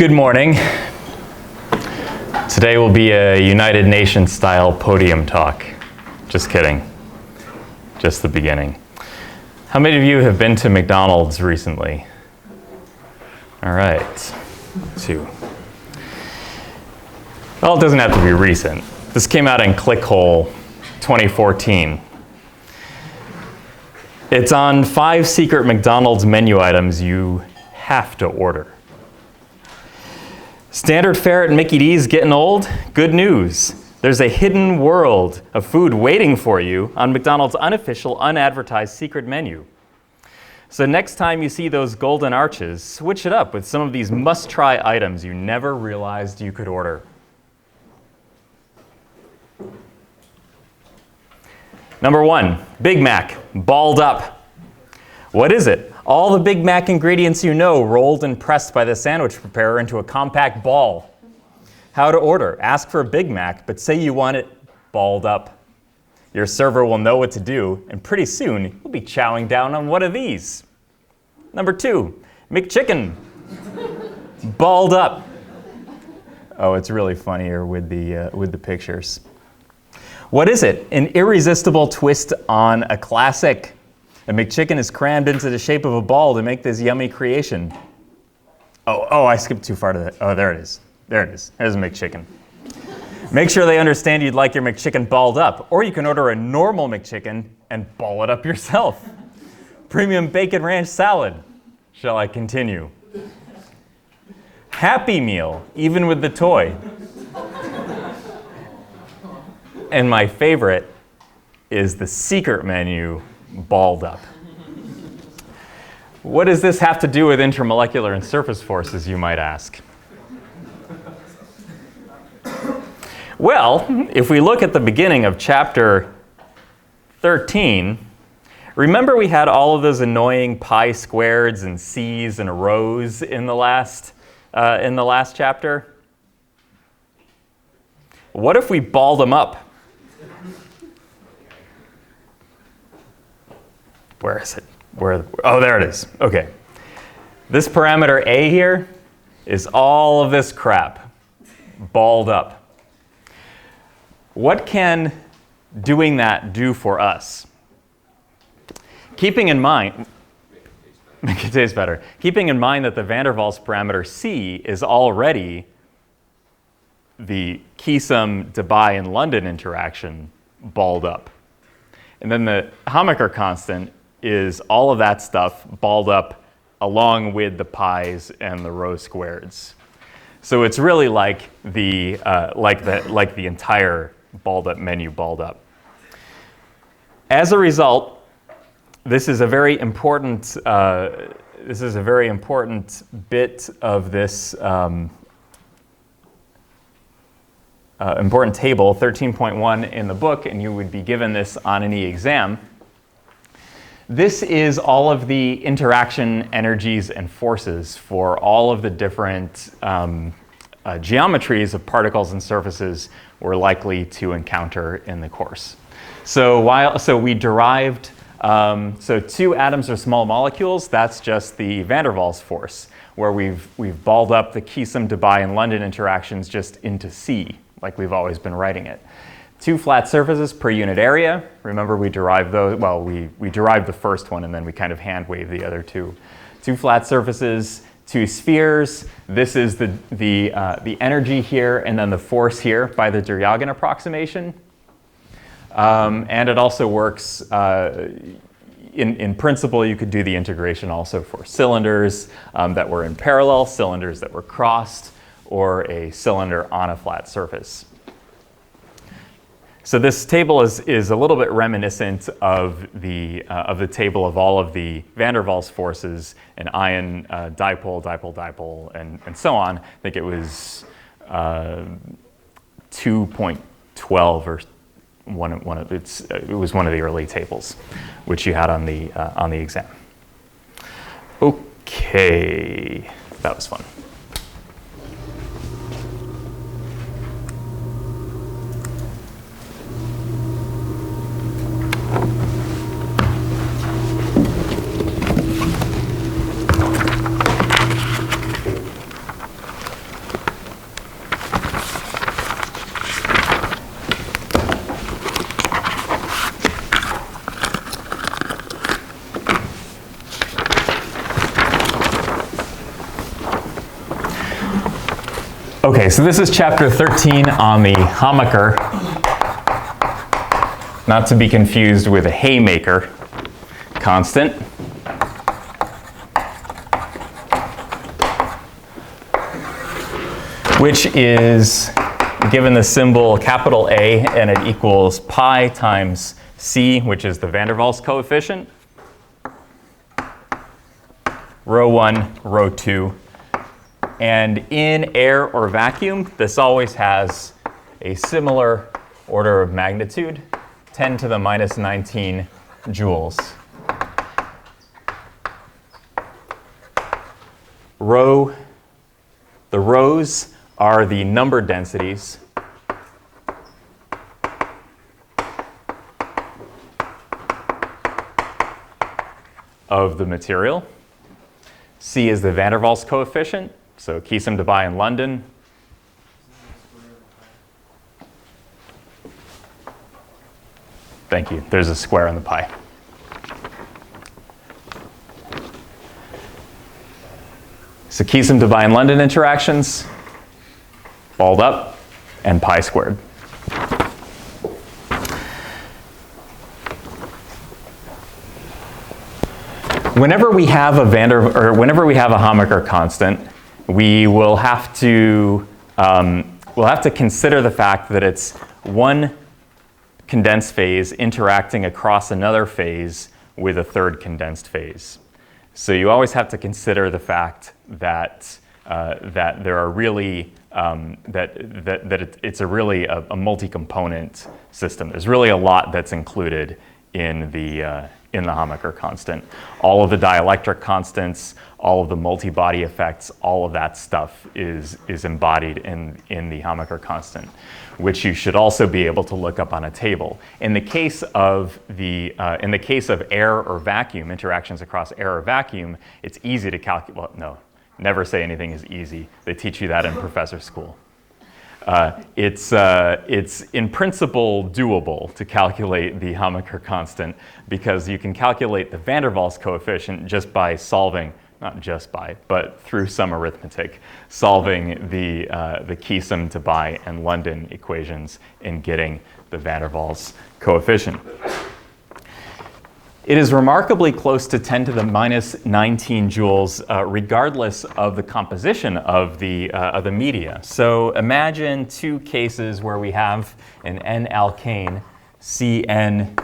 Good morning. Today will be a United Nations style podium talk. Just kidding. Just the beginning. How many of you have been to McDonald's recently? All right, 2. Well, it doesn't have to be recent. This came out in ClickHole 2014. It's on 5 secret McDonald's menu items you have to order. Standard fare at Mickey D's getting old? Good news. There's a hidden world of food waiting for you on McDonald's unofficial, unadvertised secret menu. So next time you see those golden arches, switch it up with some of these must-try items you never realized you could order. Number 1, Big Mac, balled up. What is it? All the Big Mac ingredients you know rolled and pressed by the sandwich preparer into a compact ball. How to order. Ask for a Big Mac, but say you want it balled up. Your server will know what to do, and pretty soon you'll be chowing down on one of these. Number 2, McChicken, balled up. Oh, it's really funnier with the pictures. What is it? An irresistible twist on a classic. A McChicken is crammed into the shape of a ball to make this yummy creation. Oh, I skipped too far to that. Oh, there it is. There it is. There's a McChicken. Make sure they understand you'd like your McChicken balled up, or you can order a normal McChicken and ball it up yourself. Premium bacon ranch salad. Shall I continue? Happy Meal, even with the toy. And my favorite is the secret menu, balled up. What does this have to do with intermolecular and surface forces, you might ask? Well, if we look at the beginning of chapter 13, remember we had all of those annoying pi squareds and c's and rhos in the last chapter? What if we balled them up? Where is it? Oh, there it is. Okay. This parameter A here is all of this crap balled up. What can doing that do for us? Keeping in mind, make it taste better. Keeping in mind that the van der Waals parameter C is already the Keesum, Dubai, and London interaction balled up. And then the Hamaker constant is all of that stuff balled up along with the pi's and the rho squareds. So it's really like the entire balled up menu balled up. As a result, this is a very important bit of this important table, 13.1 in the book, and you would be given this on any exam. This is all of the interaction energies and forces for all of the different geometries of particles and surfaces we're likely to encounter in the course. So we derived, 2 atoms are small molecules. That's just the van der Waals force, where we've balled up the Keesum, Dubai, and London interactions just into C, like we've always been writing it. 2 flat surfaces per unit area. Remember, we derived those. Well, we derived the first one, and then we kind of hand waved the other 2. 2 flat surfaces, 2 spheres. This is the energy here, and then the force here by the Derjaguin approximation. And it also works. In principle, you could do the integration also for cylinders that were in parallel, cylinders that were crossed, or a cylinder on a flat surface. So this table is a little bit reminiscent of the table of all of the van der Waals forces, an ion dipole, dipole, dipole, and so on. I think it was 2.12 or it was one of the early tables, which you had on the exam. Okay, that was fun. Okay, so this is chapter 13 on the Hamaker, not to be confused with a Hamaker constant. Which is given the symbol capital A, and it equals pi times C, which is the van der Waals coefficient, rho 1, rho 2. And in air or vacuum, this always has a similar order of magnitude, 10 to the minus 19 joules. The rhos are the number densities of the material. C is the van der Waals coefficient, so Keesum, Dubai, and London. Thank you. There's a square on the pi. So Keesum, Dubai, and London interactions, balled up, and pi squared. Whenever we have a Hamaker constant, we will have to consider the fact that it's one condensed phase interacting across another phase with a third condensed phase. So you always have to consider the fact that there are really it's really a multi-component system. There's really a lot that's included in the Hamaker constant. All of the dielectric constants, all of the multi-body effects, all of that stuff is embodied in the Hamaker constant, which you should also be able to look up on a table. In the case of air or vacuum, interactions across air or vacuum, it's easy to calculate. Well, no, never say anything is easy. They teach you that in professor school. It's in principle doable to calculate the Hamaker constant because you can calculate the van der Waals coefficient just by solving, not just by, but through some arithmetic, solving the Keesum, Dubai, and London equations and getting the van der Waals coefficient. It is remarkably close to 10 to the minus 19 joules, regardless of the composition of the media. So imagine two cases where we have an N-alkane, CN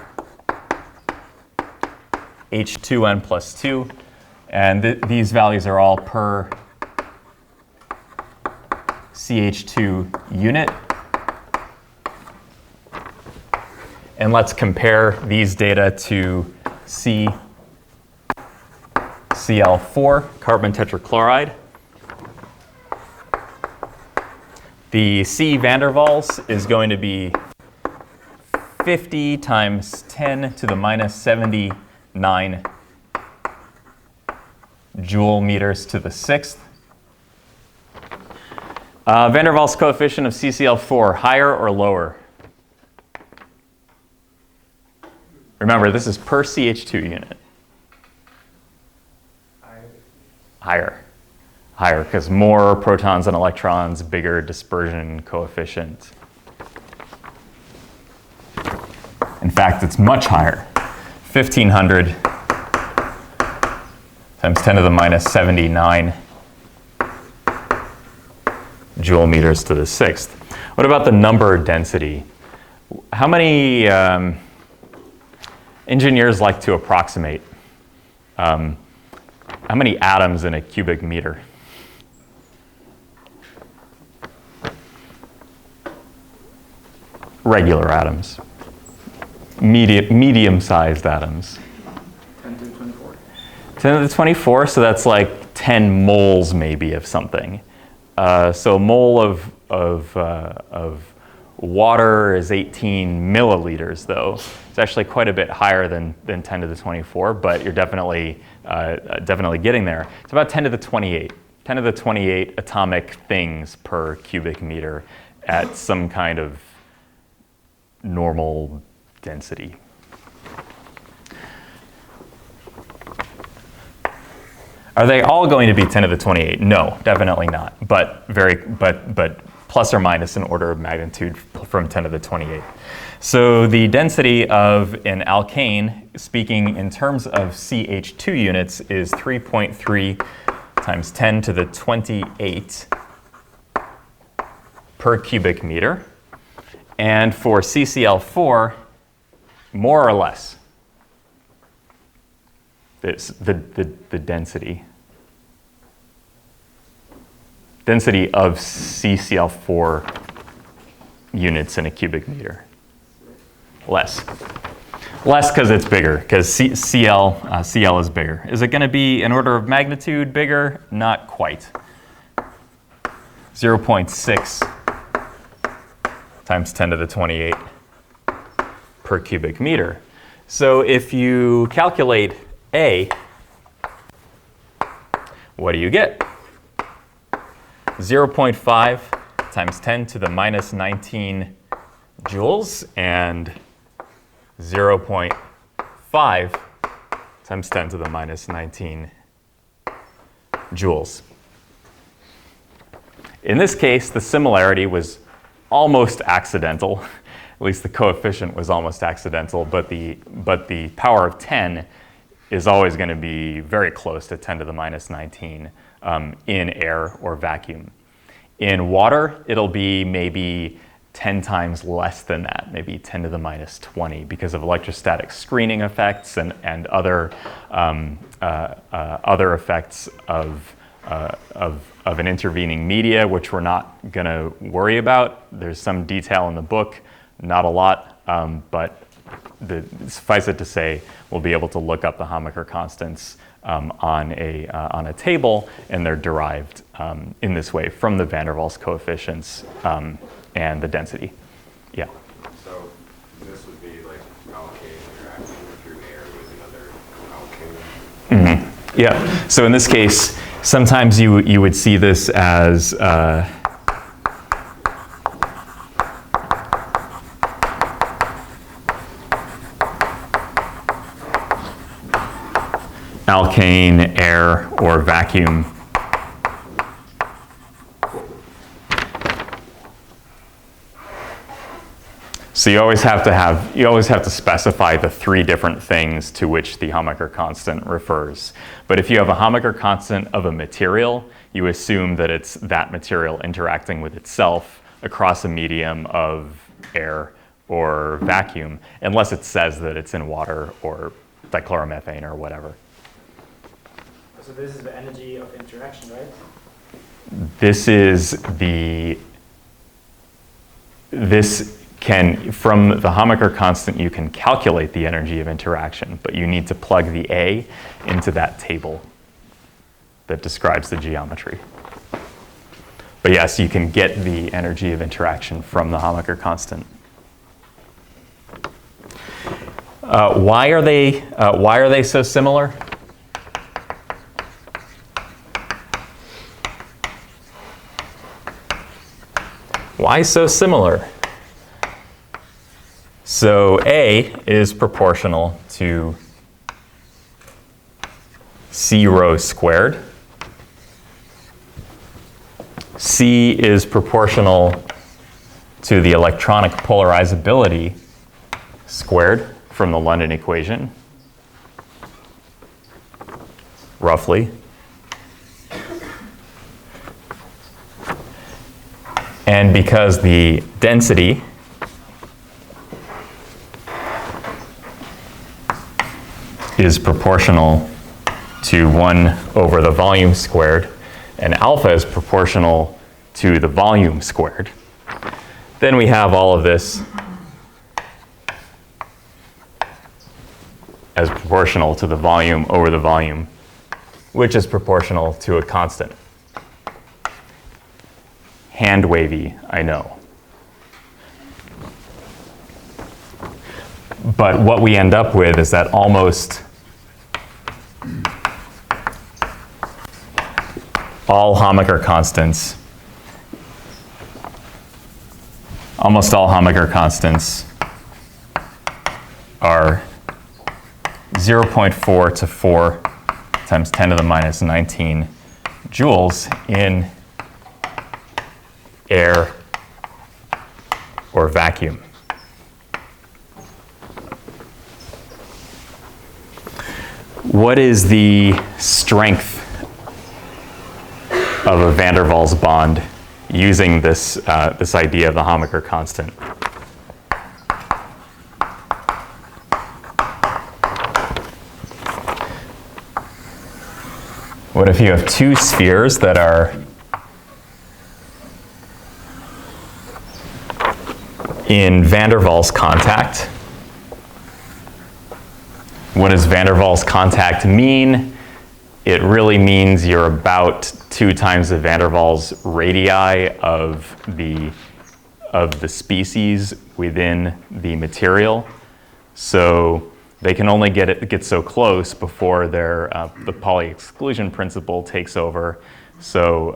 H2N plus 2, and these values are all per CH2 unit. And let's compare these data to CCl4, carbon tetrachloride. The C van der Waals is going to be 50 times 10 to the minus 79 joule meters to the sixth. Van der Waals coefficient of CCl4, higher or lower? Remember, this is per CH2 unit. Higher. Higher, because more protons and electrons, bigger dispersion coefficient. In fact, it's much higher. 1,500 times 10 to the minus 79 joule meters to the sixth. What about the number density? How many engineers like to approximate how many atoms in a cubic meter? Regular atoms. Medium-sized atoms. 10 to the 24. 10 to the 24, so that's like 10 moles maybe of something. So a mole of water is 18 milliliters, though. It's actually quite a bit higher than 10 to the 24, but you're definitely getting there. It's about 10 to the 28. 10 to the 28 atomic things per cubic meter at some kind of normal density. Are they all going to be 10 to the 28? No, definitely not. But plus or minus an order of magnitude from 10 to the 28. So the density of an alkane, speaking in terms of CH2 units, is 3.3 times 10 to the 28 per cubic meter. And for CCl4, more or less, it's the density of CCl4 units in a cubic meter. Less because it's bigger, because Cl is bigger. Is it going to be an order of magnitude bigger? Not quite. 0.6 times 10 to the 28 per cubic meter. So if you calculate A, what do you get? 0.5 times 10 to the minus 19 joules and 0.5 times 10 to the minus 19 joules. In this case, the similarity was almost accidental. At least the coefficient was almost accidental, but the power of 10 is always going to be very close to 10 to the minus 19 in air or vacuum. In water, it'll be maybe 10 times less than that, maybe 10 to the minus 20, because of electrostatic screening effects and other effects of an intervening media, which we're not going to worry about. There's some detail in the book, not a lot, but suffice it to say, we'll be able to look up the Hamaker constants on a table, and they're derived in this way from the van der Waals coefficients and the density. Yeah. So this would be like alkane interacting through air with another alkane. Mm-hmm. Yeah. So in this case, sometimes you would see this as alkane, air, or vacuum. So you always have to specify the three different things to which the Hamaker constant refers. But if you have a Hamaker constant of a material, you assume that it's that material interacting with itself across a medium of air or vacuum, unless it says that it's in water or dichloromethane or whatever. So this is the energy of interaction, right? From the Hamaker constant, you can calculate the energy of interaction, but you need to plug the A into that table that describes the geometry. But yes, you can get the energy of interaction from the Hamaker constant. Why are they so similar? Why so similar? So A is proportional to C rho squared. C is proportional to the electronic polarizability squared from the London equation, roughly. And because the density is proportional to 1 over the volume squared, and alpha is proportional to the volume squared, then we have all of this as proportional to the volume over the volume, which is proportional to a constant. Hand wavy, I know. But what we end up with is that almost all Hamaker constants are 0.4 to 4 times 10 to the minus 19 joules in air or vacuum. What is the strength of a van der Waals bond using this, this idea of the Hamaker constant? What if you have two spheres that are in van der Waals contact? What does van der Waals contact mean? It really means you're about 2 times the van der Waals radii of the species within the material. So they can only get so close before the Pauli exclusion principle takes over. So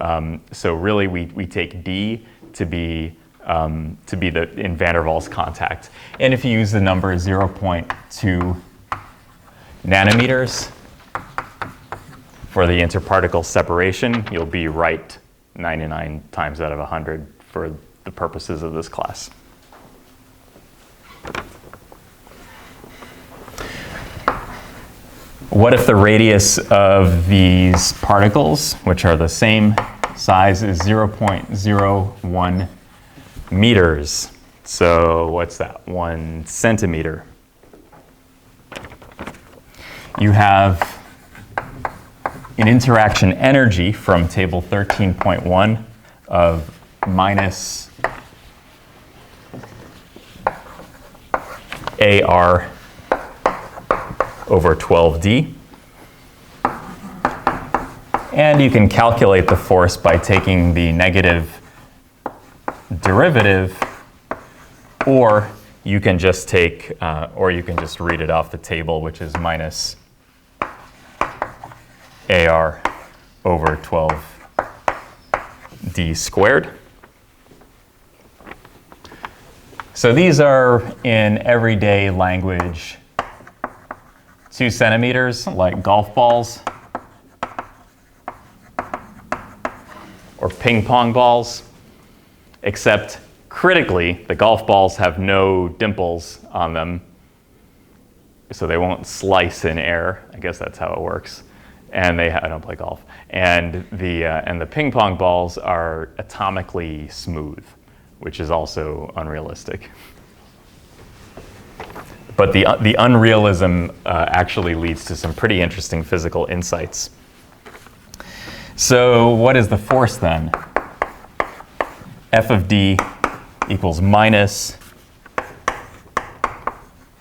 really we take D to be the in van der Waals contact. And if you use the number 0.2 nanometers for the interparticle separation, you'll be right 99 times out of 100 for the purposes of this class. What if the radius of these particles, which are the same size, is 0.01 meters? So what's that? 1 centimeter. You have an interaction energy from table 13.1 of minus AR over 12D. And you can calculate the force by taking the negative derivative, or you can just take, or you can just read it off the table, which is minus AR over 12D squared. So these are in everyday language 2 centimeters, like golf balls or ping pong balls, except critically, the golf balls have no dimples on them, so they won't slice in air. I guess that's how it works. And I don't play golf. And the ping pong balls are atomically smooth, which is also unrealistic. But the unrealism actually leads to some pretty interesting physical insights. So what is the force then? F of D equals minus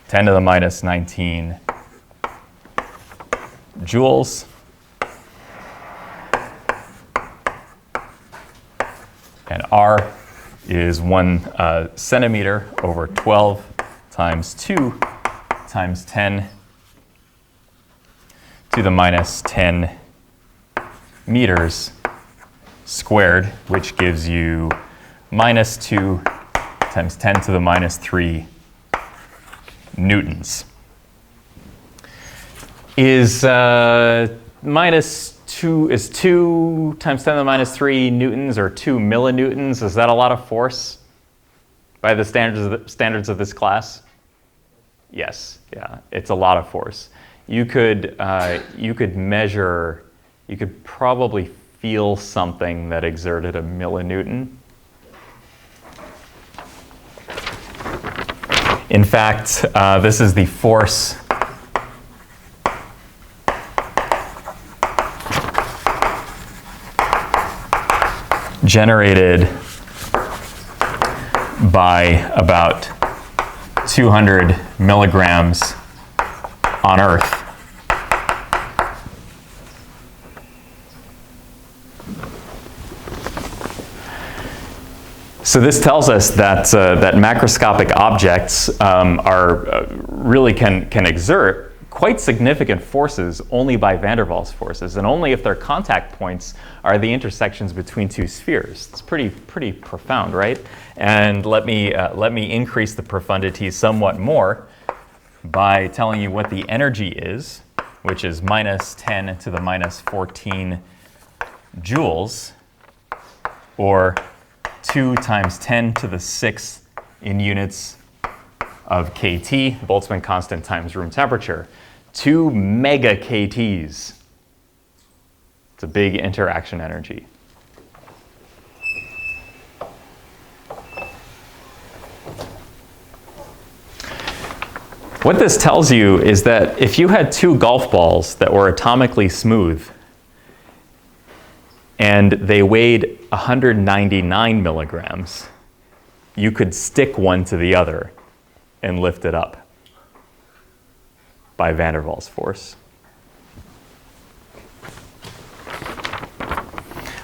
10 to the minus 19 joules. And R is 1 centimeter over 12 times 2 times 10 to the minus 10 meters squared, which gives you minus 2 times 10 to the minus 3 newtons. Is minus 2 times 10 to the minus 3 newtons, or 2 millinewtons? Is that a lot of force by the standards of this class? Yes, yeah, it's a lot of force. You could measure, you could probably feel something that exerted a millinewton. In fact, this is the force generated by about 200 milligrams on Earth. So this tells us that that macroscopic objects really can exert quite significant forces only by van der Waals forces, and only if their contact points are the intersections between two spheres. It's pretty profound, right? And let me increase the profundity somewhat more by telling you what the energy is which is minus 10 to the minus 14 joules, or 2 times 10 to the 6th in units of kT, Boltzmann constant times room temperature. 2 mega kTs. It's a big interaction energy. What this tells you is that if you had 2 golf balls that were atomically smooth and they weighed 199 milligrams, you could stick one to the other and lift it up by van der Waals force.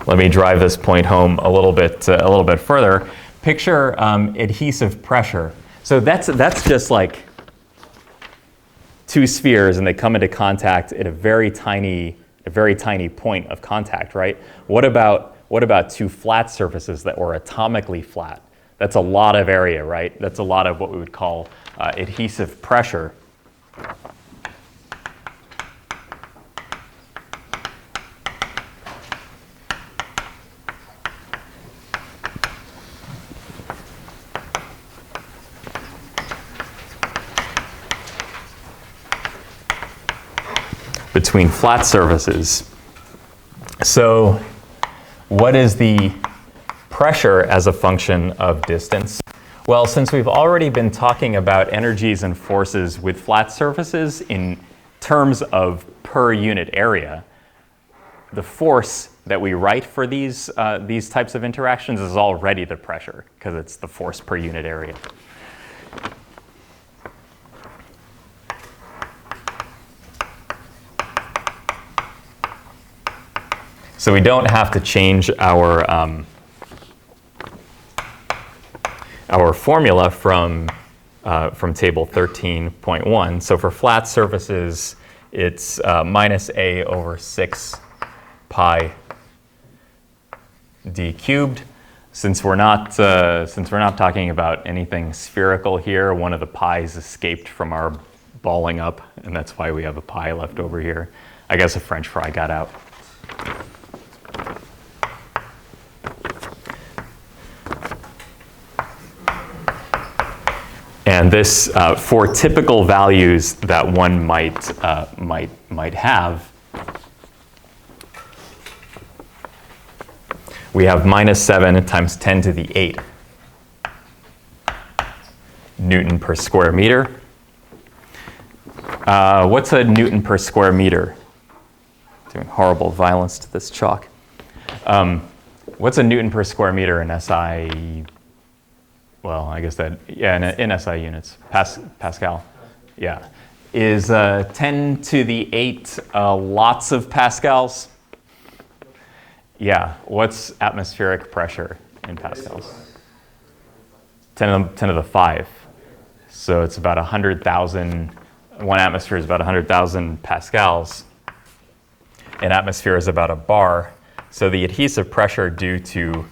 Let me drive this point home a little bit further. Picture adhesive pressure. So that's just like 2 spheres, and they come into contact at a very tiny point of contact, right? What about 2 flat surfaces that were atomically flat? That's a lot of area, right? That's a lot of what we would call adhesive pressure. Between flat surfaces. So what is the pressure as a function of distance? Well, since we've already been talking about energies and forces with flat surfaces in terms of per unit area, the force that we write for these types of interactions is already the pressure, because it's the force per unit area. So we don't have to change our formula from table 13.1. So for flat surfaces, it's minus a over 6 pi d cubed. Since we're not talking about anything spherical here, one of the pi's escaped from our balling up, and that's why we have a pi left over here. I guess a French fry got out. And this, for typical values that one might have, we have minus 7 times 10 to the 8 Newton per square meter. What's a Newton per square meter? Doing horrible violence to this chalk. What's a Newton per square meter in SI? Well, I guess that, yeah, in SI units, Pascal, yeah. Is 10 to the 8 lots of pascals? Yeah, what's atmospheric pressure in pascals? 10 to the 5. So it's about 100,000, 1 atmosphere is about 100,000 pascals. An atmosphere is about a bar. So the adhesive pressure due to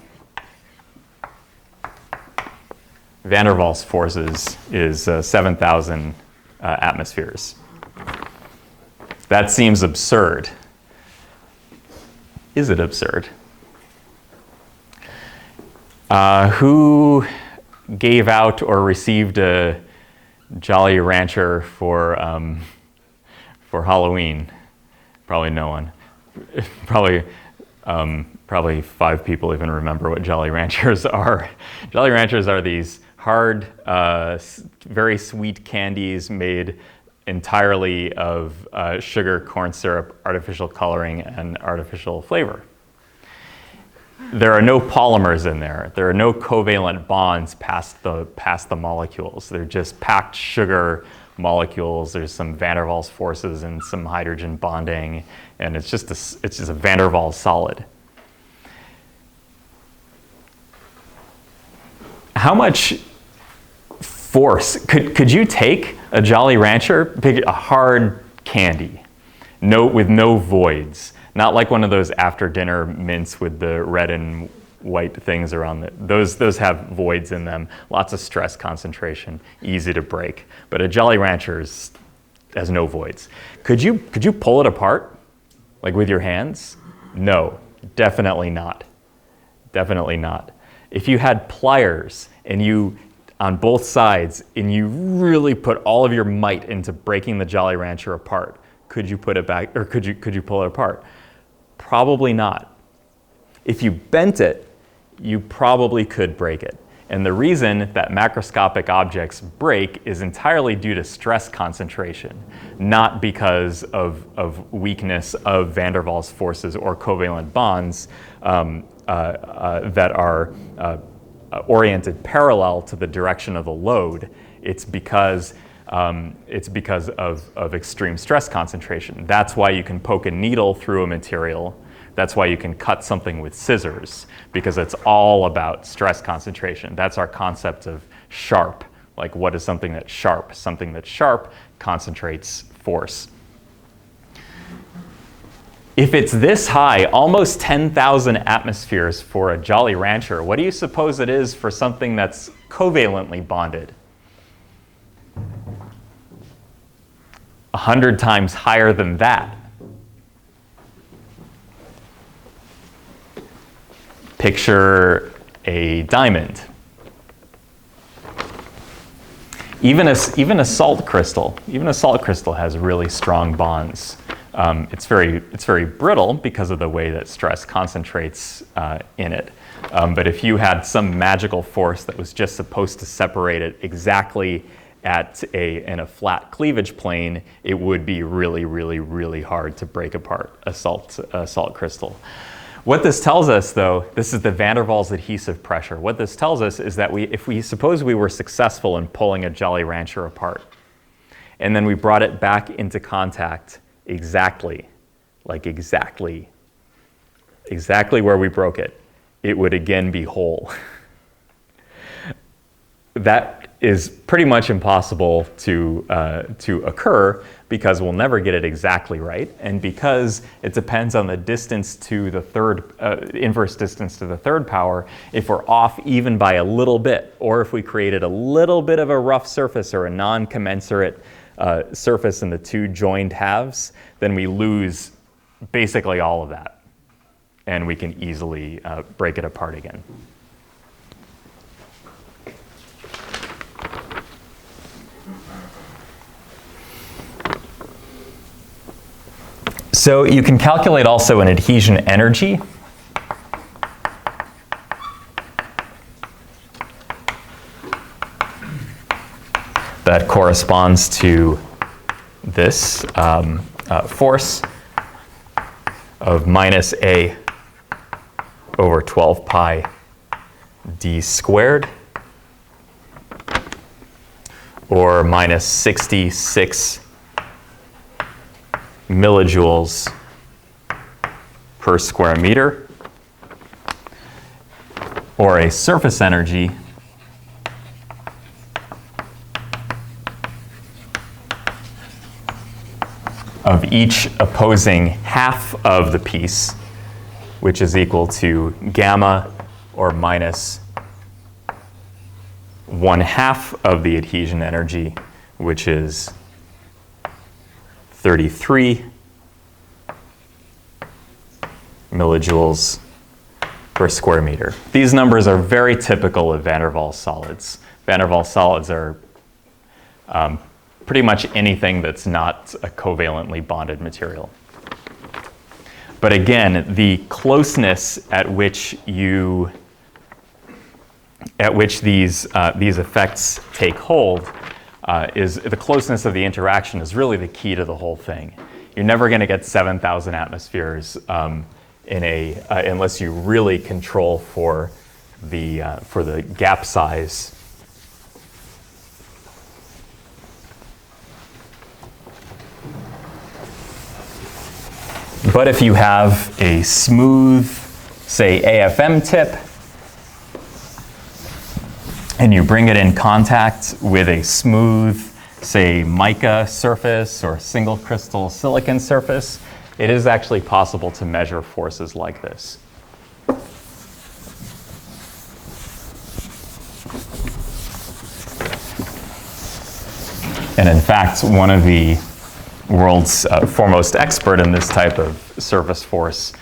van der Waals forces is 7,000 atmospheres. That seems absurd. Is it absurd? Who gave out or received a Jolly Rancher for Halloween? Probably no one. Probably 5 people even remember what Jolly Ranchers are. Jolly Ranchers are these hard, very sweet candies made entirely of sugar, corn syrup, artificial coloring, and artificial flavor. There are no polymers in there. There are no covalent bonds past the molecules. They're just packed sugar molecules. There's some van der Waals forces and some hydrogen bonding, and it's just a van der Waals solid. How much force could you take a Jolly Rancher, pick a hard candy, with no voids, not like one of those after dinner mints with the red and white things around it. Those have voids in them, lots of stress concentration, easy to break. But a Jolly Rancher is has no voids. Could you pull it apart, like with your hands? No, definitely not. Definitely not. If you had pliers and you, on both sides, and you really put all of your might into breaking the Jolly Rancher apart, could you put it back, or could you pull it apart? Probably not. If you bent it, you probably could break it. And the reason that macroscopic objects break is entirely due to stress concentration, not because of weakness of van der Waals forces or covalent bonds that are oriented parallel to the direction of the load. It's because of extreme stress concentration. That's why you can poke a needle through a material. That's why you can cut something with scissors, because it's all about stress concentration. That's our concept of sharp. Like, what is something that's sharp? Something that's sharp concentrates force. If it's this high, almost 10,000 atmospheres for a Jolly Rancher, what do you suppose it is for something that's covalently bonded? 100 times higher than that. Picture a diamond. Even a salt crystal has really strong bonds. It's very brittle because of the way that stress concentrates in it. But if you had some magical force that was just supposed to separate it exactly in a flat cleavage plane, it would be really, really, really hard to break apart a salt crystal. What this tells us, though, this is the van der Waals adhesive pressure. What this tells us is that suppose we were successful in pulling a Jolly Rancher apart, and then we brought it back into contact exactly where we broke it, it would again be whole. That is pretty much impossible to occur, because we'll never get it exactly right, and because it depends on the distance to the inverse distance to the third power. If we're off even by a little bit, or if we created a little bit of a rough surface or a non-commensurate surface in the two joined halves, then we lose basically all of that, and we can easily break it apart again. So you can calculate also an adhesion energy. That corresponds to this force of minus A over 12 pi d squared, or minus 66 millijoules per square meter, or a surface energy of each opposing half of the piece, which is equal to gamma, or minus 1/2 of the adhesion energy, which is 33 millijoules per square meter. These numbers are very typical of van der Waals solids. Van der Waals solids are pretty much anything that's not a covalently bonded material. But again, the closeness at which these effects take hold is the closeness of the interaction is really the key to the whole thing. You're never going to get 7,000 atmospheres unless you really control for the gap size. But if you have a smooth, say, AFM tip, and you bring it in contact with a smooth, say, mica surface or single crystal silicon surface, it is actually possible to measure forces like this. And in fact, one of the world's foremost expert in this type of surface force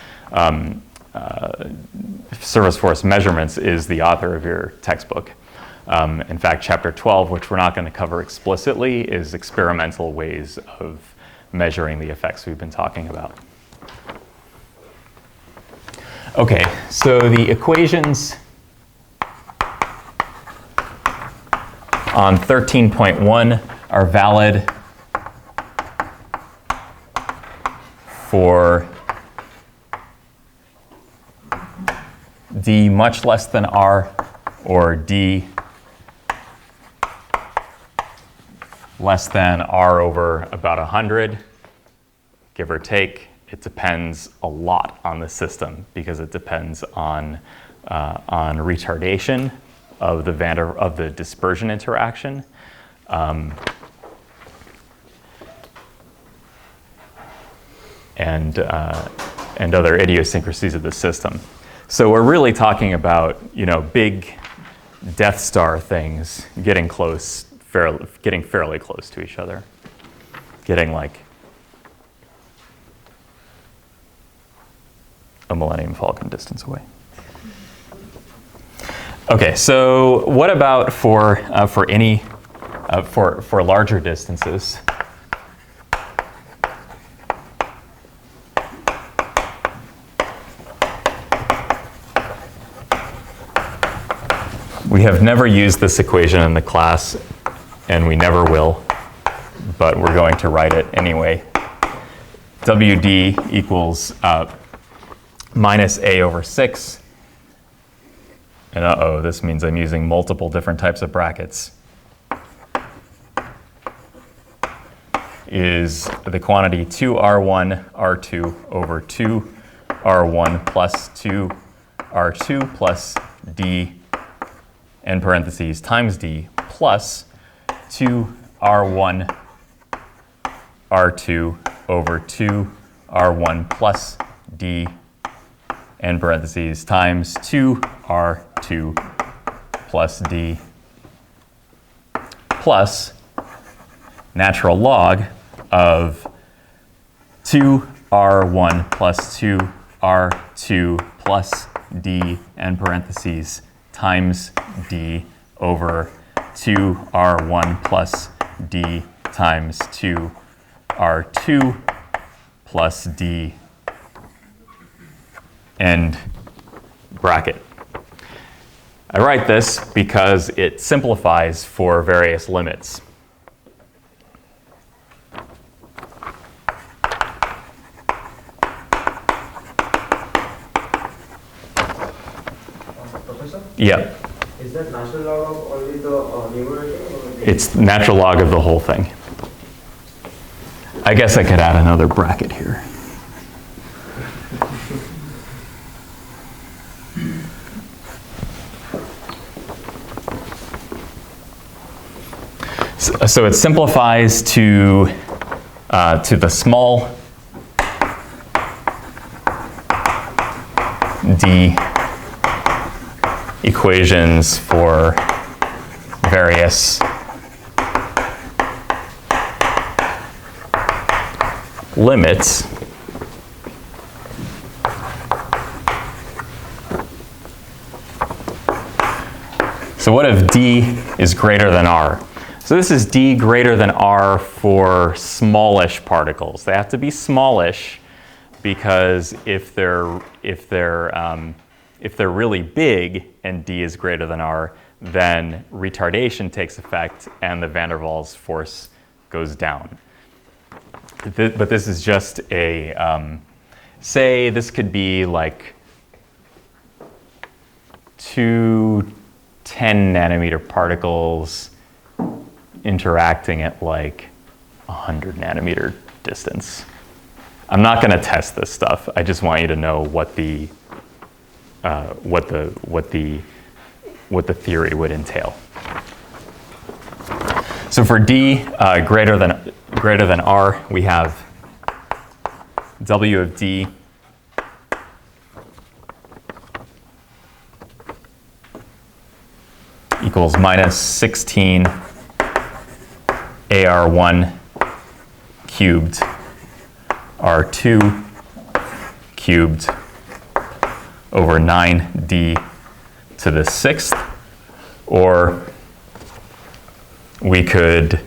measurements, is the author of your textbook. In fact, chapter 12, which we're not going to cover explicitly, is experimental ways of measuring the effects we've been talking about. Okay, so the equations on 13.1 are valid for d much less than r or d less than r over about 100, give or take. It depends a lot on the system because it depends on retardation of the dispersion interaction. And other idiosyncrasies of the system. So we're really talking about, big Death Star things getting fairly close to each other, getting like a Millennium Falcon distance away. Okay, so what about for larger distances? We have never used this equation in the class, and we never will, but we're going to write it anyway. WD equals minus A over 6. And this means I'm using multiple different types of brackets. Is the quantity 2R1 R2 over 2R1 plus 2R2 plus D in parentheses times D plus 2R1 R2 over 2R1 plus D in parentheses times 2R2 plus D plus natural log of 2R1 plus 2R2 plus D in parentheses times D over 2R1 plus D times 2R2 plus D end bracket. I write this because it simplifies for various limits. Professor? Yeah. Is that natural log of only the numerator? It's natural log of the whole thing. I guess I could add another bracket here. So it simplifies to the small d equations for various limits. So what if d is greater than r? So this is d greater than r for smallish particles. They have to be smallish because if they're really big and d is greater than r, then retardation takes effect and the van der Waals force goes down. But this is just a, say this could be like 2 10 nanometer particles interacting at like 100 nanometer distance. I'm not going to test this stuff. I just want you to know what the theory would entail. So for d greater than r, we have W of d equals minus 16 AR1 cubed cubed R2 cubed over 9d to the 6th, or we could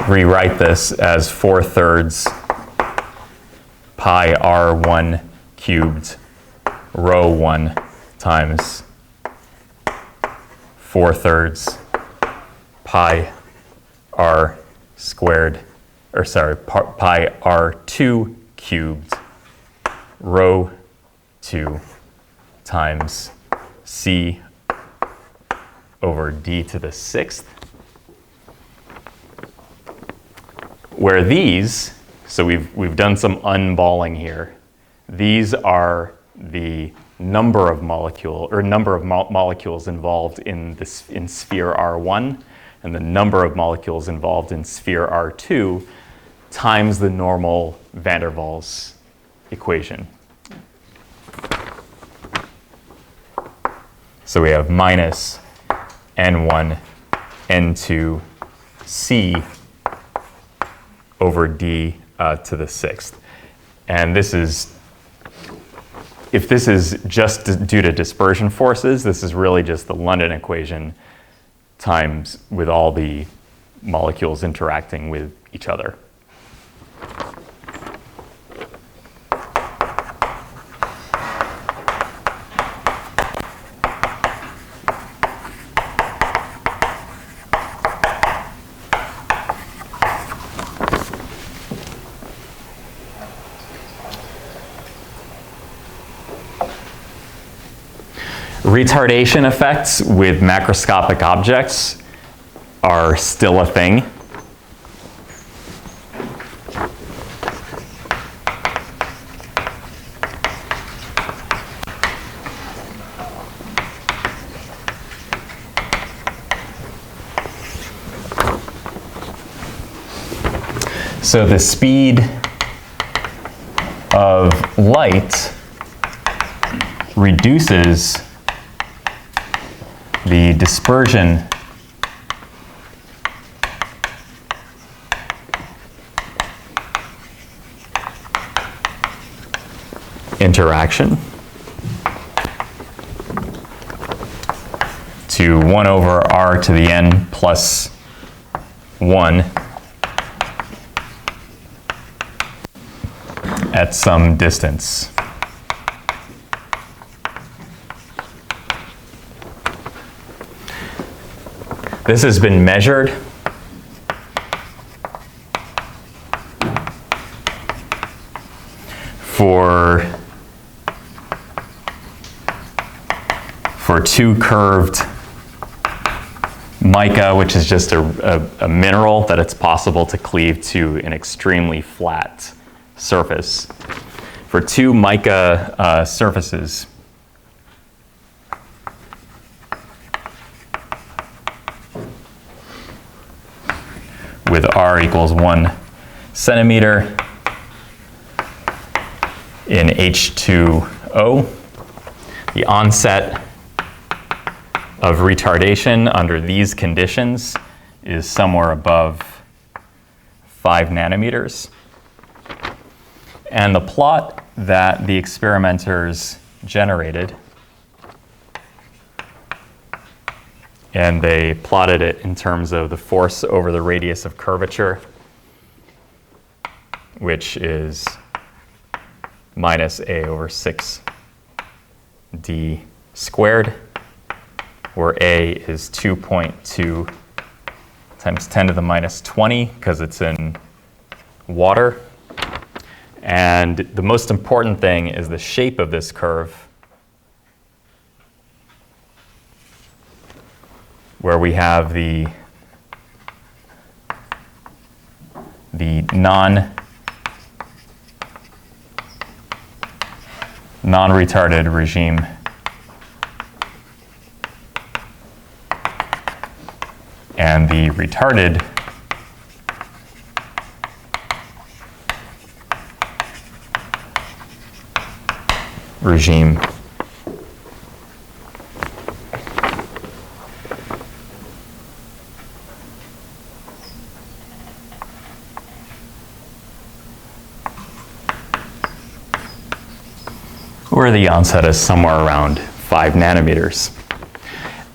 rewrite this as 4/3 pi r1 cubed rho 1 times 4/3 pi r squared, or sorry, pi r2 cubed rho 2 times c over d to the 6th, where these, so we've done some unballing here. These are the number of molecules involved in sphere R1, and the number of molecules involved in sphere R2 times the normal van der Waals equation. So we have minus n1, n2, c over d to the 6th. And this is, if this is just due to dispersion forces, this is really just the London equation times with all the molecules interacting with each other. Retardation effects with macroscopic objects are still a thing. So the speed of light reduces the dispersion interaction to 1 over r to the n plus 1 at some distance. This has been measured for two curved mica, which is just a mineral that it's possible to cleave to an extremely flat surface. For two mica surfaces, with r equals 1 centimeter in H2O, the onset of retardation under these conditions is somewhere above 5 nanometers. And the plot that the experimenters generated, and they plotted it in terms of the force over the radius of curvature, which is minus a over 6d squared, where a is 2.2 times 10 to the minus 20, because it's in water. And the most important thing is the shape of this curve, where we have the non-retarded regime and the retarded regime. where the onset is somewhere around 5 nanometers.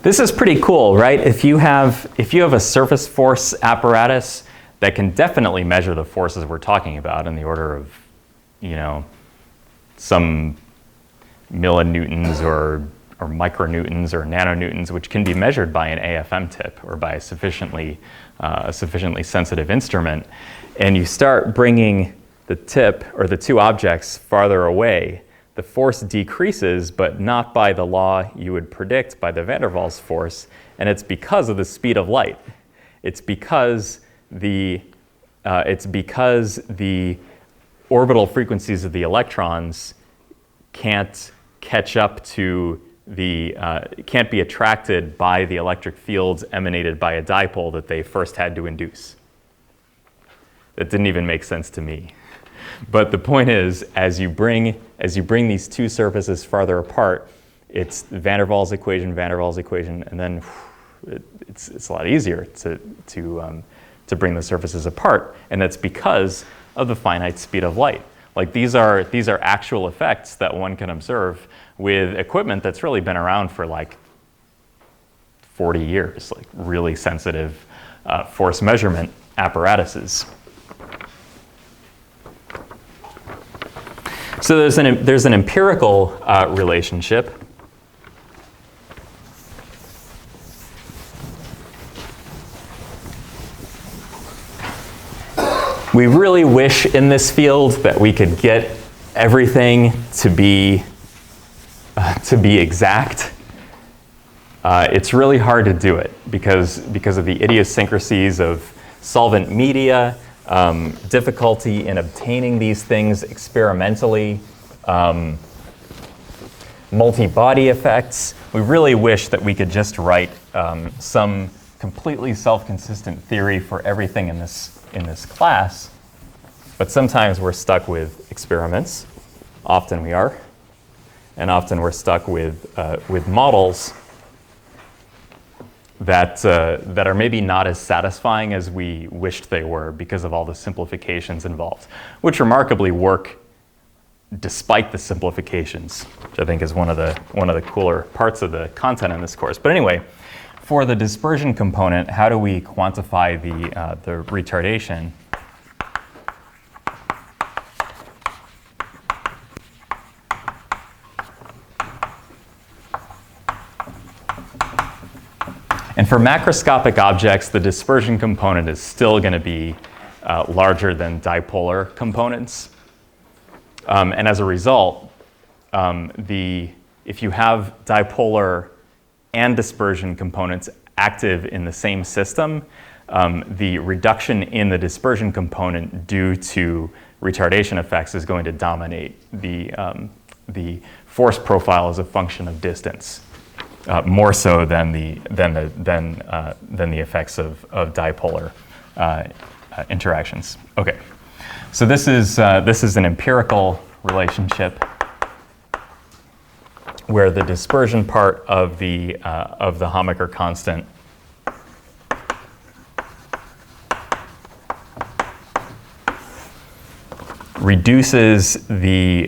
This is pretty cool, right? If you have a surface force apparatus that can definitely measure the forces we're talking about in the order of, some millinewtons or micronewtons or nanonewtons, which can be measured by an AFM tip or by a sufficiently sensitive instrument, and you start bringing the tip or the two objects farther away, the force decreases, but not by the law you would predict by the van der Waals force, and it's because of the speed of light. It's because the orbital frequencies of the electrons can't catch up to can't be attracted by the electric fields emanated by a dipole that they first had to induce. That didn't even make sense to me. But the point is, as you bring these two surfaces farther apart, it's van der Waals equation, and then it's a lot easier to bring the surfaces apart, and that's because of the finite speed of light. Like these are actual effects that one can observe with equipment that's really been around for like 40 years, like really sensitive force measurement apparatuses. So there's an empirical relationship. We really wish in this field that we could get everything to be exact. It's really hard to do it because of the idiosyncrasies of solvent media, difficulty in obtaining these things experimentally, multi-body effects. We really wish that we could just write some completely self-consistent theory for everything in this class, but sometimes we're stuck with experiments. Often we are, and often we're stuck with models that are maybe not as satisfying as we wished they were because of all the simplifications involved, which remarkably work despite the simplifications, which I think is one of the cooler parts of the content in this course. But anyway, for the dispersion component, how do we quantify the retardation? And for macroscopic objects, the dispersion component is still going to be larger than dipolar components. And as a result, if you have dipolar and dispersion components active in the same system, the reduction in the dispersion component due to retardation effects is going to dominate the force profile as a function of distance. More so than the effects of dipolar interactions. Okay, so this is an empirical relationship where the dispersion part of the Hamaker constant reduces the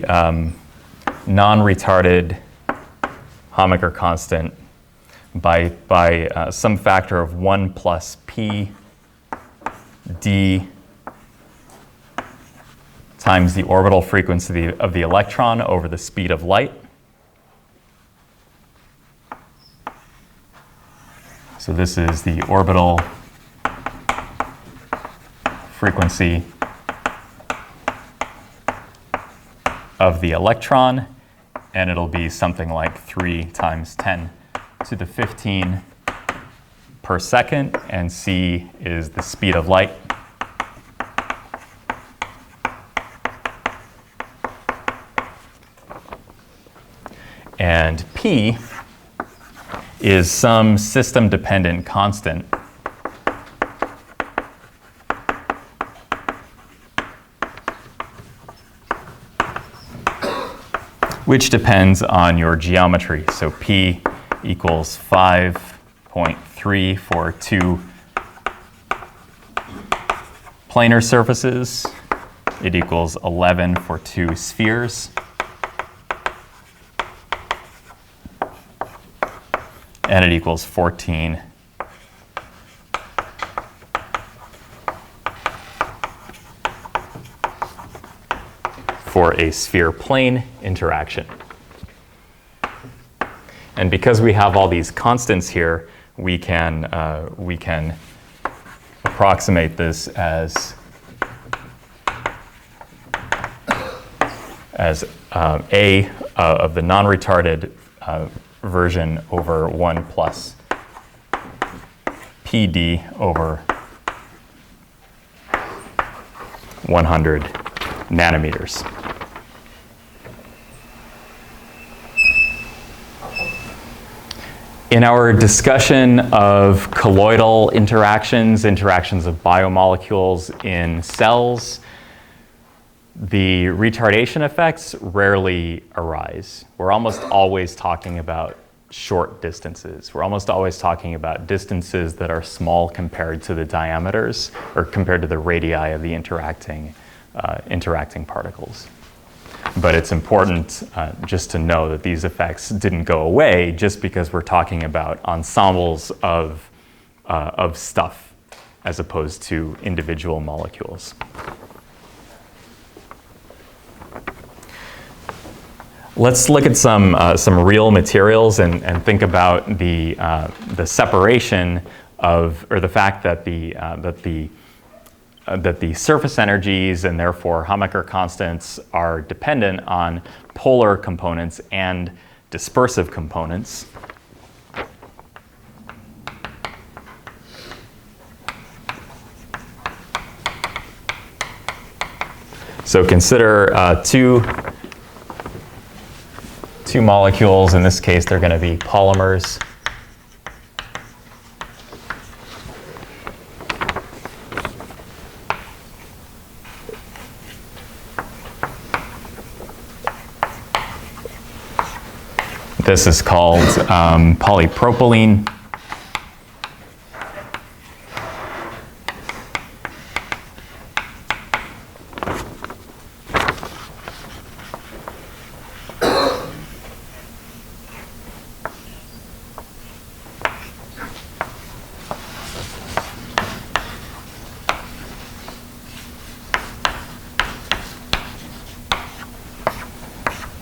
non-retarded Hamaker constant by some factor of 1 plus p d times the orbital frequency of the electron over the speed of light. So this is the orbital frequency of the electron, and it'll be something like 3 times 10 to the 15 per second, and c is the speed of light. And p is some system-dependent constant which depends on your geometry. So p equals 5.3 for 2 planar surfaces. It equals 11 for 2 spheres. and it equals 14 for a sphere-plane interaction. And because we have all these constants here, we can approximate this as A of the non-retarded version over 1 plus PD over 100 nanometers. In our discussion of colloidal interactions, interactions of biomolecules in cells, the retardation effects rarely arise. We're almost always talking about short distances. We're almost always talking about distances that are small compared to the diameters or compared to the radii of the interacting particles. But it's important just to know that these effects didn't go away just because we're talking about ensembles of stuff as opposed to individual molecules. Let's look at some real materials and think about the separation of, or the fact that the surface energies and therefore Hamaker constants are dependent on polar components and dispersive components. So consider two molecules. In this case, they're going to be polymers. This is called polypropylene.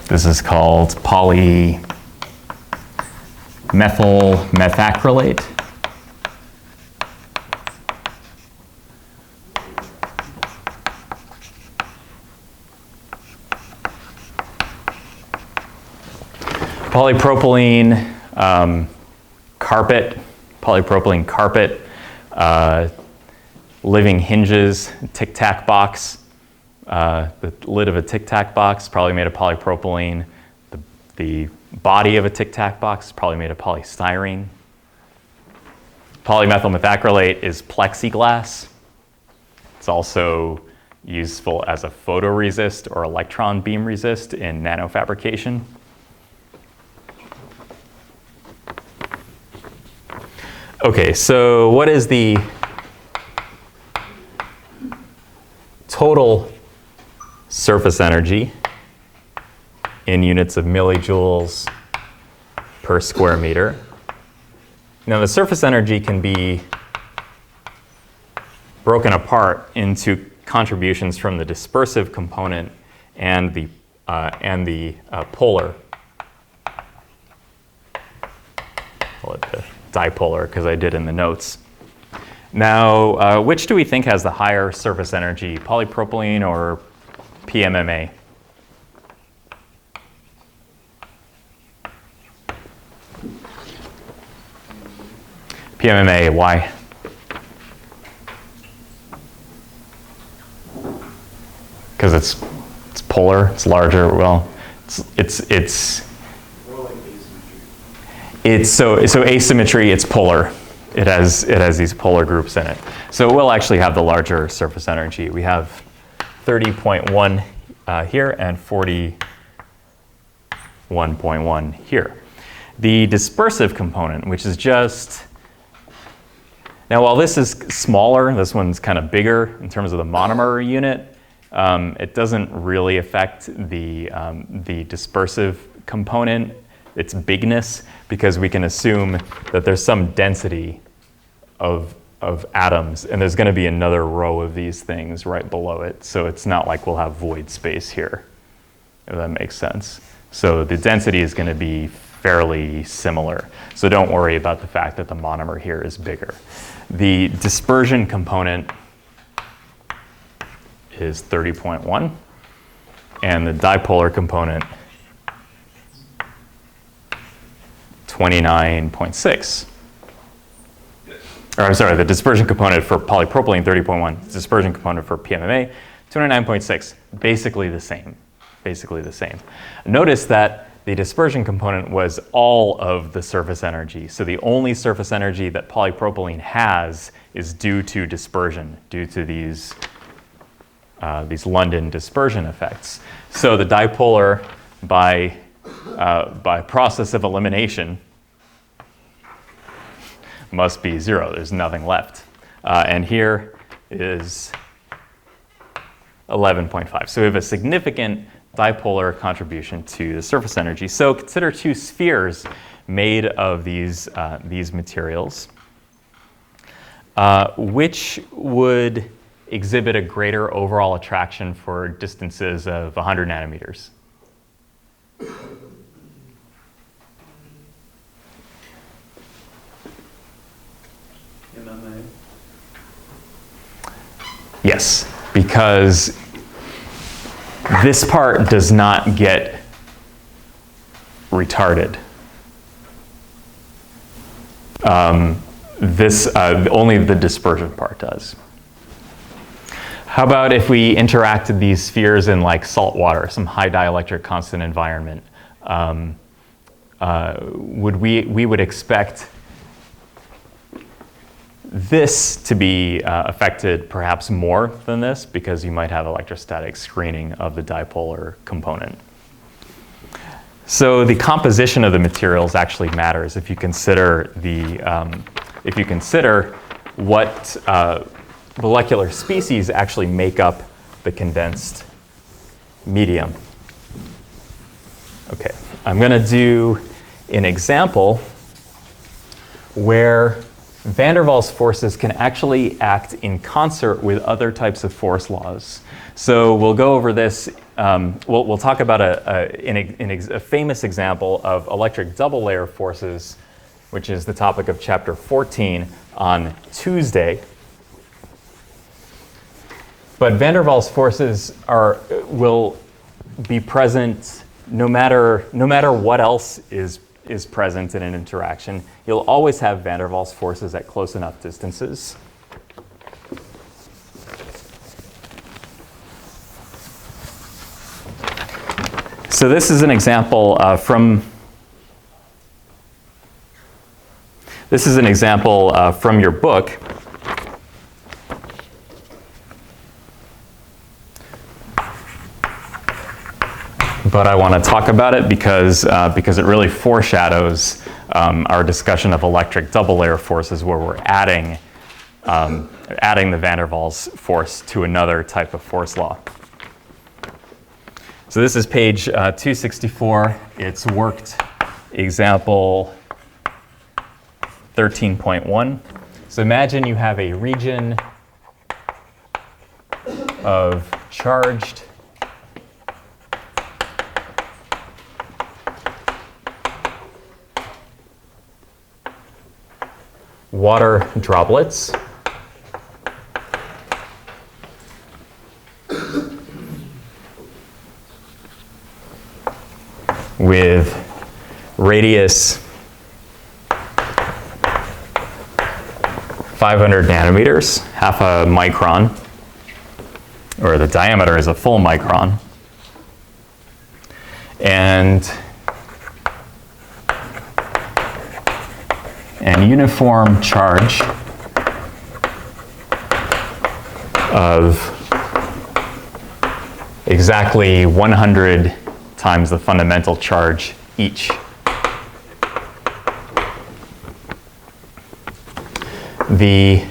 This is called polymethyl methacrylate. Polypropylene carpet, polypropylene carpet, living hinges, tic-tac box. The lid of a tic-tac box probably made of polypropylene. The body of a tic-tac box is probably made of polystyrene. Polymethyl methacrylate is plexiglass. It's also useful as a photoresist or electron beam resist in nanofabrication. Okay, so what is the total surface energy in units of millijoules per square meter? Now, the surface energy can be broken apart into contributions from the dispersive component and the polar. Call it the dipolar because I did in the notes. Now, which do we think has the higher surface energy, polypropylene or PMMA? PMMA, why? Because it's polar, it's larger. Well, it's so asymmetry. It's polar. It has these polar groups in it. So it will actually have the larger surface energy. We have 30.1 here and 41.1 here. The dispersive component, which is just, now while this is smaller, this one's kind of bigger in terms of the monomer unit, it doesn't really affect the dispersive component its bigness, because we can assume that there's some density of atoms, and there's going to be another row of these things right below it. So it's not like we'll have void space here, if that makes sense. So the density is going to be fairly similar. So don't worry about the fact that the monomer here is bigger. The dispersion component is 30.1, and the dipolar component 29.6. Or I'm sorry, the dispersion component for polypropylene 30.1, dispersion component for PMMA 29.6, basically the same. Basically the same. Notice that the dispersion component was all of the surface energy. So the only surface energy that polypropylene has is due to dispersion, due to these London dispersion effects. So the dipolar, by process of elimination, must be 0. There's nothing left. And here is 11.5. So we have a significant dipolar contribution to the surface energy. So consider two spheres made of these materials. Which would exhibit a greater overall attraction for distances of 100 nanometers? MMA. Yes, because this part does not get retarded. Only the dispersion part does. How about if we interacted these spheres in like salt water, some high dielectric constant environment? We would expect this to be affected perhaps more than this, because you might have electrostatic screening of the dipolar component. So the composition of the materials actually matters if you consider what molecular species actually make up the condensed medium. Okay, I'm going to do an example where van der Waals forces can actually act in concert with other types of force laws. So we'll go over this. We'll talk about a famous example of electric double layer forces, which is the topic of chapter 14 on Tuesday. But van der Waals forces will be present no matter what else is present in an interaction. You'll always have van der Waals forces at close enough distances. So this is an example from your book. But I want to talk about it because it really foreshadows our discussion of electric double layer forces, where we're adding the van der Waals force to another type of force law. So this is page 264. It's worked example 13.1. So imagine you have a region of charged water droplets with radius 500 nanometers, half a micron, or the diameter is a full micron, and an uniform charge of exactly 100 times the fundamental charge each. The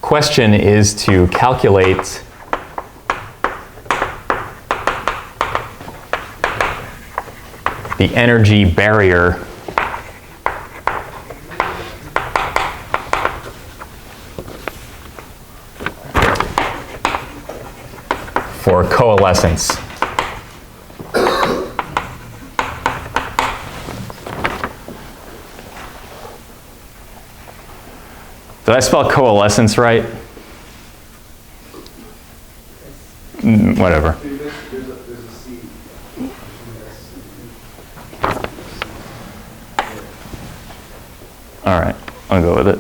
question is to calculate the energy barrier for coalescence. Did I spell coalescence right? Whatever. There's a C. All right, I'll go with it.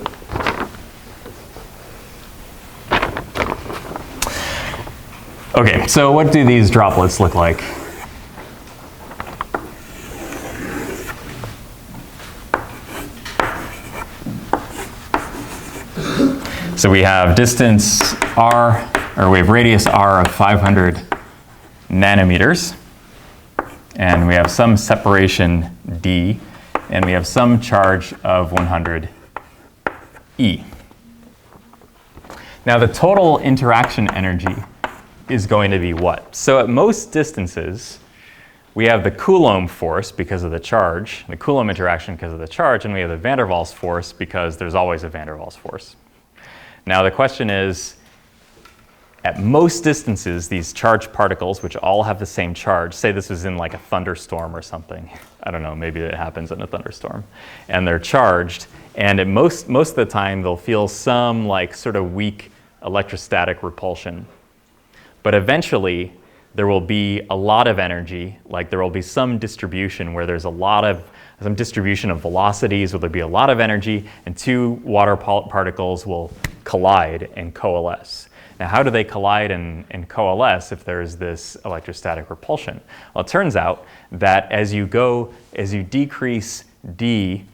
Okay, so what do these droplets look like? So we have distance r, or we have radius r of 500 nanometers, and we have some separation d, and we have some charge of 100 e. Now the total interaction energy is going to be what? So at most distances, we have the Coulomb force because of the charge, the Coulomb interaction because of the charge, and we have the van der Waals force because there's always a van der Waals force. Now the question is, at most distances, these charged particles, which all have the same charge, say this is in like a thunderstorm or something, I don't know, maybe it happens in a thunderstorm, and they're charged, and at most of the time they'll feel some like sort of weak electrostatic repulsion. But eventually there will be a lot of energy, like there will be some distribution where there's some distribution of velocities, where there'll be a lot of energy, and two water particles will collide and coalesce. Now, how do they collide and coalesce if there's this electrostatic repulsion? Well, it turns out that as you decrease d,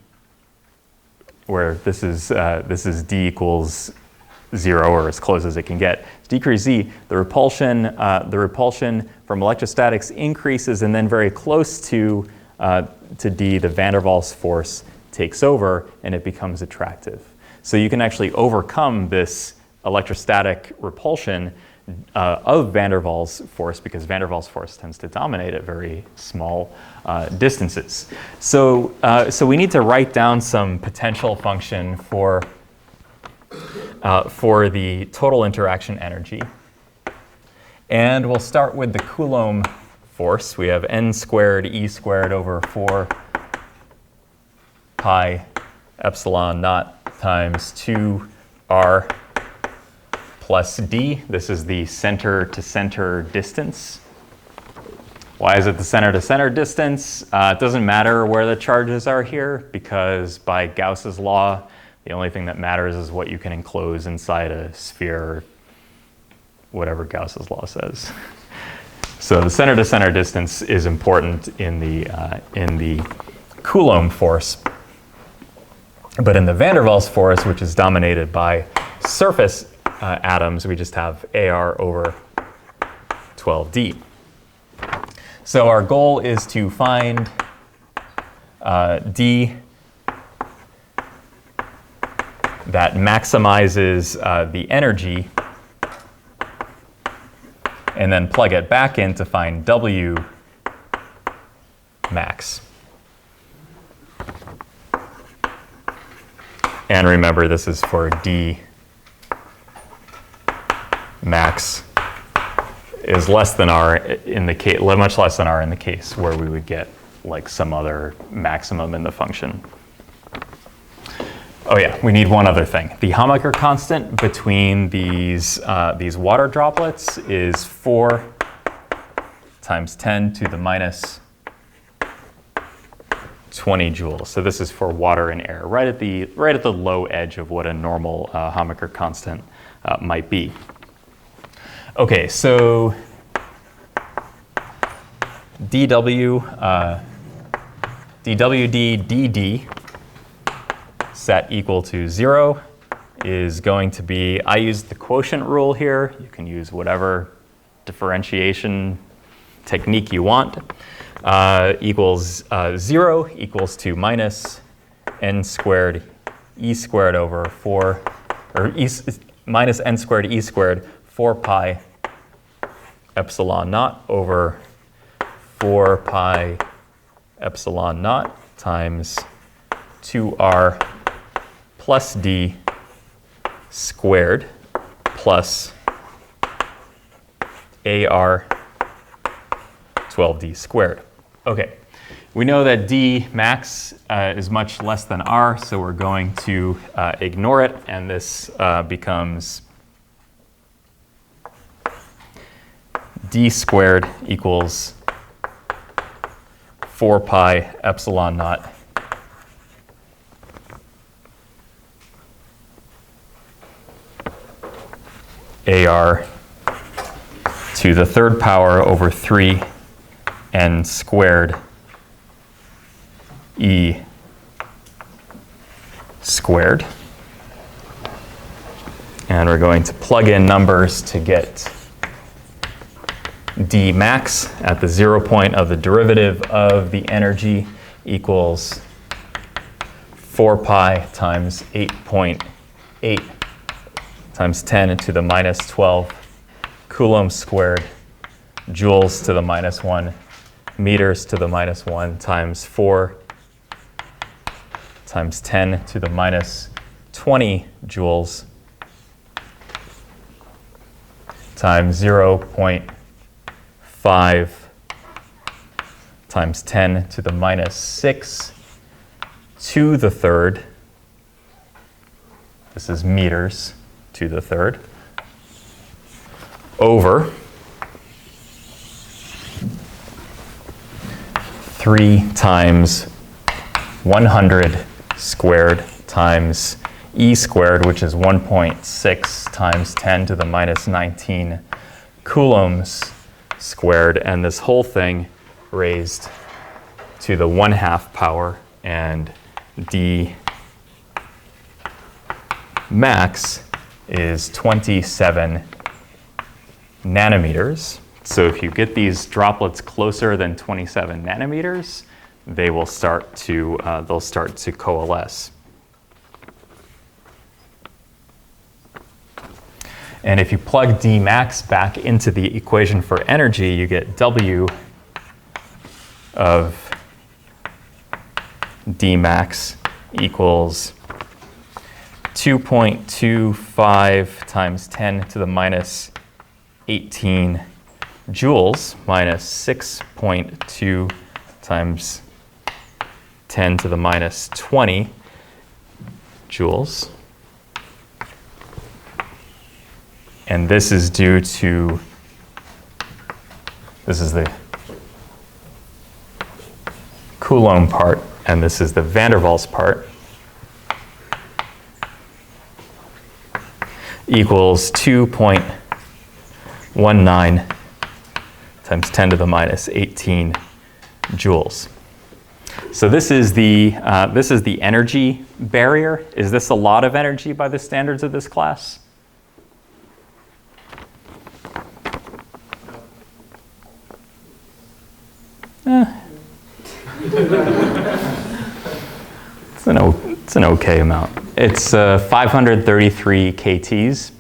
where this is d equals 0 or as close as it can get, decrease z, the repulsion from electrostatics increases, and then very close to d, the van der Waals force takes over, and it becomes attractive. So you can actually overcome this electrostatic repulsion of van der Waals force, because van der Waals force tends to dominate at very small distances. So we need to write down some potential function for the total interaction energy. And we'll start with the Coulomb force. We have n squared e squared over 4 pi epsilon naught times 2r plus d. This is the center-to-center distance. Why is it the center-to-center distance? It doesn't matter where the charges are here, because by Gauss's law, the only thing that matters is what you can enclose inside a sphere, whatever Gauss's law says. So the center-to-center distance is important in the Coulomb force. But in the van der Waals force, which is dominated by surface atoms, we just have AR over 12D. So our goal is to find D that maximizes the energy, and then plug it back in to find W max. And remember, this is for D max is less than R in the case, much less than R in the case where we would get like some other maximum in the function. Oh yeah, we need one other thing. The Hamaker constant between these water droplets is 4 times 10 to the minus 20 joules. So this is for water and air, right at the low edge of what a normal Hamaker constant might be. Okay, so dWd dd set equal to 0 is going to be, I used the quotient rule here. You can use whatever differentiation technique you want. Equals 0 equals to minus n squared e squared over 4, or minus n squared e squared 4 pi epsilon naught over 4 pi epsilon naught times 2r plus d squared plus AR 12D squared. Okay, we know that D max is much less than R, so we're going to ignore it, and this becomes D squared equals 4 pi epsilon naught AR to the third power over 3 n squared E squared. And we're going to plug in numbers to get D max at the 0 point of the derivative of the energy equals 4 pi times 8.8 times 10 to the minus 12 coulombs squared, joules to the minus 1, meters to the minus 1 times 4 times 10 to the minus 20 joules times 0.5 times 10 to the minus 6 to the third. This is meters to the third over 3 times 100 squared times E squared, which is 1.6 times 10 to the minus 19 coulombs squared, and this whole thing raised to the 1/2 power, and D max is 27 nanometers. So if you get these droplets closer than 27 nanometers, they will start to coalesce. And if you plug D max back into the equation for energy, you get W of D max equals 2.25 times 10 to the minus 18 joules minus 6.2 times 10 to the minus 20 joules. And this is due to, this is the Coulomb part, and this is the van der Waals part, equals 2.19 times 10 to the minus 18 joules. So this is the energy barrier. Is this a lot of energy by the standards of this class? It's an okay amount. It's 533 kTs.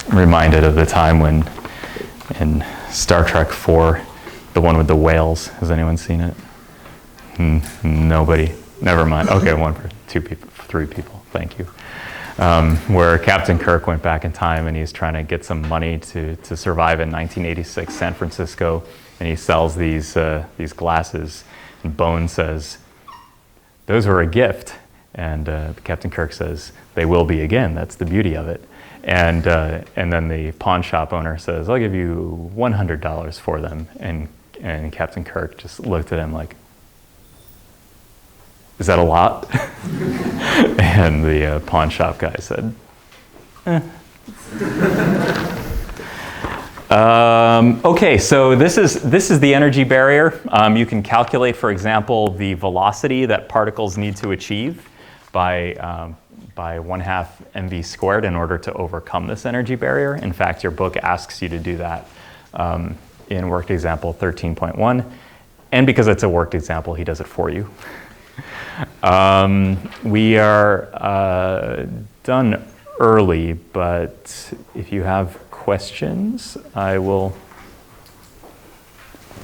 I'm reminded of the time when in Star Trek 4, the one with the whales. Has anyone seen it? Nobody. Never mind. Okay, one person, 2 people, 3 people. Thank you. Where Captain Kirk went back in time and he's trying to get some money to survive in 1986 San Francisco, and he sells these glasses, and Bone says, "Those were a gift," and Captain Kirk says, "They will be again. That's the beauty of it." And then the pawn shop owner says, "I'll give you $100 for them," and Captain Kirk just looked at him like, "Is that a lot?" And the pawn shop guy said, okay, so this is the energy barrier. You can calculate, for example, the velocity that particles need to achieve by 1/2 mv squared in order to overcome this energy barrier. In fact, your book asks you to do that in worked example 13.1. And because it's a worked example, he does it for you. We are done early, but if you have questions, I will.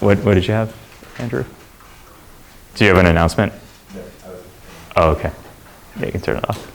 What did you have, Andrew? Do you have an announcement? No, Oh, okay. Yeah, you can turn it off.